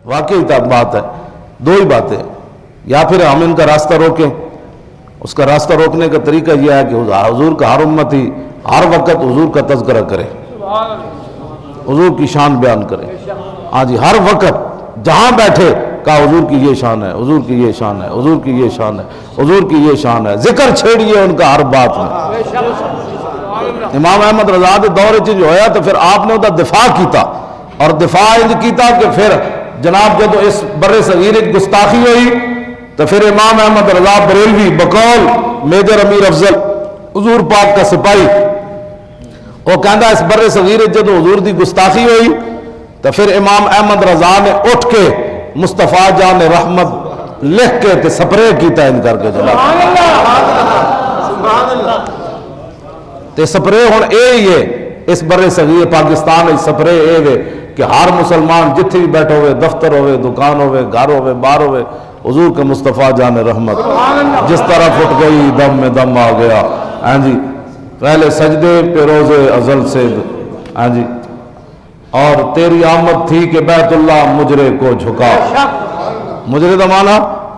واقعی بات ہے، دو ہی باتیں، یا پھر ہم ان کا راستہ روکیں۔ اس کا راستہ روکنے کا طریقہ یہ ہے کہ حضور کا ہر امتی ہر وقت حضور کا تذکرہ کرے، حضور کی شان بیان کرے۔ ہاں جی، ہر وقت جہاں بیٹھے کہا حضور کی یہ شان ہے، حضور کی یہ شان ہے، حضور کی یہ شان ہے، حضور کی یہ شان ہے، ذکر چھیڑیے ان کا ہر بات میں۔ امام احمد رضا دے دور جو ہویا تو پھر آپ نے وہ دفاع کیتا، اور دفاع انج کیتا کہ پھر جناب جب اس بر صغیر گستاخی ہوئی تو پھر امام احمد رضا بریلوی بقول میجر امیر افضل حضور پاک کا سپاہی وہ کہندا اس بر صغیر جب حضور دی گستاخی ہوئی تو پھر امام احمد رضا نے اٹھ کے مصطفیٰ جان رحمت لکھ کے تے سپرے کیتا ان کر کے جناب تے سپرے ہن اے ہی ہے اس بر صغیر پاکستان اس سپرے اے وے کہ ہر مسلمان جتھے بھی بیٹھو ہوئے، دفتر ہوئے، دکان ہوئے، گھر ہوئے، باہر ہوئے، حضور کے مصطفیٰ جان رحمت جس طرح پھٹ گئی دم میں دم آ گیا۔ ہاں جی، پہلے سجدے پہ روز ازل سے، ہاں جی، اور تیری آمد تھی کہ بیت اللہ مجرے کو جھکا، مجرے دا معنی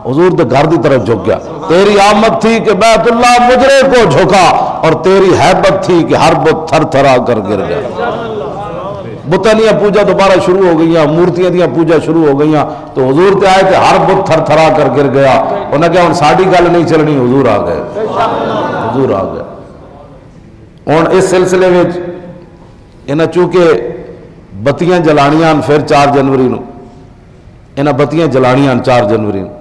حضور دے گھر دی طرف جھک گیا۔ تیری آمد تھی کہ بیت اللہ مجرے کو جھکا، اور تیری حیبت تھی کہ ہر بت تھر تھرا کر گر گیا۔ بتانیاں پوجا دوبارہ شروع ہو گئیاں، مورتیاں دیاں پوجا شروع ہو گئیاں، تو حضور تے آئے کہ ہر بت تھر تھرا کر گر گیا۔ انہوں نے کہا ہن ساڈی گل نہیں چلنی، حضور آ گئے، حضور آ گئے۔ ہن اس سلسلے میں انہاں چونکہ بتیاں جلانیاں پھر 4 جنوری نو، انہاں بتیاں جلانیاں 4 جنوری نو،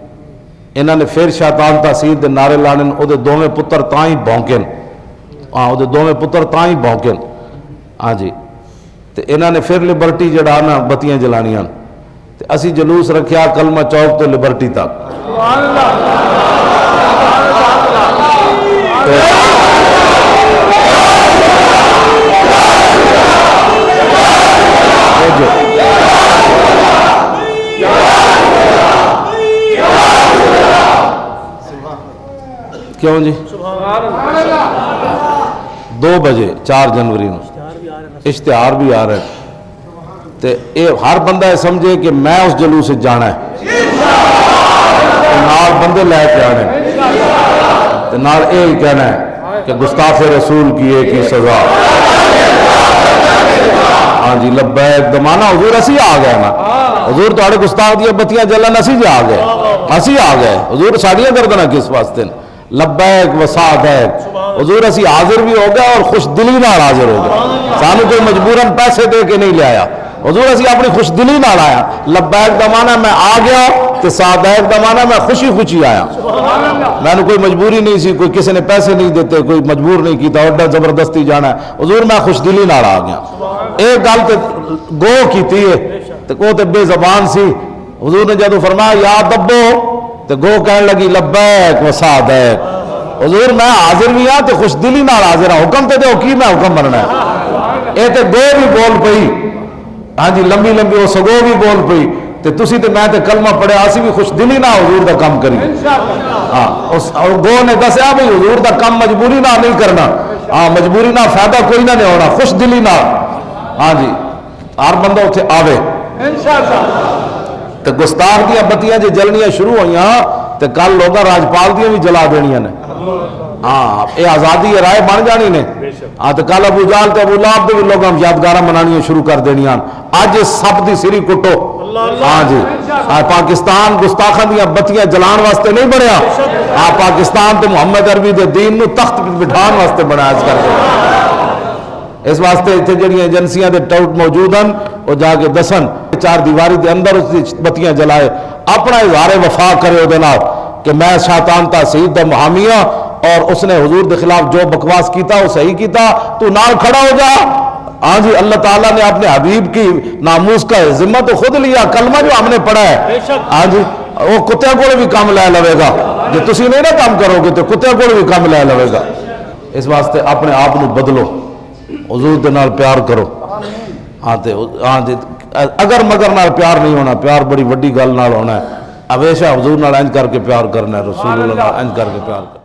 انہاں نے پھر شیطان تحسید دے نعرے لانے، او دے دوویں پتر تاں ہی بھونکن، او دے دوویں پتر تاں ہی بھونکن۔ ہاں جی، تے انہاں نے پھر لبرٹی جڑا نا بتیاں جلانیاں، تے اسی جلوس رکھیا کلمہ چوک تو لبرٹی تک۔ کیوں جی 2 بجے 4 جنوری نو اشتہار بھی آ رہا ہے، تے اے ہر بندہ سمجھے کہ میں اس جلوس سے جانا ہے، نال بندے لے کے آنے، تے نال اے ہی کہنا ہے کہ گستاخ رسول کی ایک ہی سزا۔ ہاں جی، لبیک دمانا حضور اسی آ گئے نا، حضور تھوڑے گستاخ دیا بتیاں جلن اسی جی آ گئے، اسی آ گئے، حضور ساڑیاں کردنا کس واسطے؟ لبیک و سعدیک، حضور اسی حاضر بھی ہو گئے اور خوش دلی نال حاضر ہو گئے، سانو کوئی مجبوراً پیسے دے کے نہیں لے آیا، حضور اسی اپنی خوش دلی نال آیا۔ لبیک دا معنی میں آ گیا، تے سعدیک دا معنی میں خوشی خوشی آیا، میں نے کوئی مجبوری نہیں سی، کوئی کسی نے پیسے نہیں دیتے، کوئی مجبور نہیں کیتا اڈا زبردستی جانا ہے، حضور میں خوش دلی نال آ گیا۔ ایک گل تے گو کیتی ہے تے کو تے بے زبان سی، حضور نے جدو فرمایا یا دبو تے گو کہنے لگی لبیک و سعدیک، حضور میں حاضر بھی ہاں تے خوش دلی نال حاضر ہاں، حکم تے دے کی میں حکم مننا ہے۔ اے تے گو بھی بول پئی، ہاں جی لمبی لمبی وہ سگو بھی بول پئی، تے تسی تے میں تے کلمہ پڑھیا، اسی بھی خوش دلی نال حضور دا کام کری۔ ہاں اس گو نے دسیا بھی حضور دا کام مجبوری نال نہیں کرنا، ہاں مجبوری نال فائدہ کوئی نہ نہیں ہونا، خوش دلی نال۔ ہاں جی، ہر بندہ اتنے آوے۔ تے گستاخ دیا بتیاں جی جلنیاں شروع ہوئیاں تے کل لوگاں راجپال دیاں بھی جلا دینیاں نے، ہاں اے آزادی رائے بن جانی نے، ہاں تے کل ابو جہل تے ابو لہب دے بھی لوگاں یادگاراں منانیاں شروع کر دینیاں، اج سب دی سری کٹو۔ ہاں جی، پاکستان گستاخاں دیاں بتیاں جلان واسطے نہیں بنیا، ہاں پاکستان تے محمد عربی دے دین نو تخت بٹھان واسطے بنایا اس کر کے۔ اس واسطے اتنے جڑی ایجنسیاں دے ٹاؤٹ موجود ہیں وہ جا کے دسن 4 دیواری دے اندر اس دی بتیاں جلائے، اپنا اظہار وفا کرے وہ نال کہ میں شیطان تحسید دا محامی ہاں، اور اس نے حضور دے خلاف جو بکواس کیتا وہ صحیح کیتا، تو نال کھڑا ہو جا۔ ہاں جی، اللہ تعالیٰ نے اپنے حبیب کی ناموس کا ذمہ تو خود لیا، کلمہ جو ہم نے پڑھا ہے، ہاں جی وہ کتےاں کول بھی کام لے لوے گا، جو تسی نہیں نا کام کرو گے تو کتےاں کول بھی کام لے لوے گا۔ اس واسطے اپنے آپ نو بدلو، حضور دے نال پیار کرو۔ ہاں جی، اگر مگر نال پیار نہیں ہونا، پیار بڑی وڈی گل نال ہونا ہے، ہمیشہ حضور نال انج کر کے پیار کرنا ہے، رسول اللہ نال انج کر کے پیار کرنا ہے۔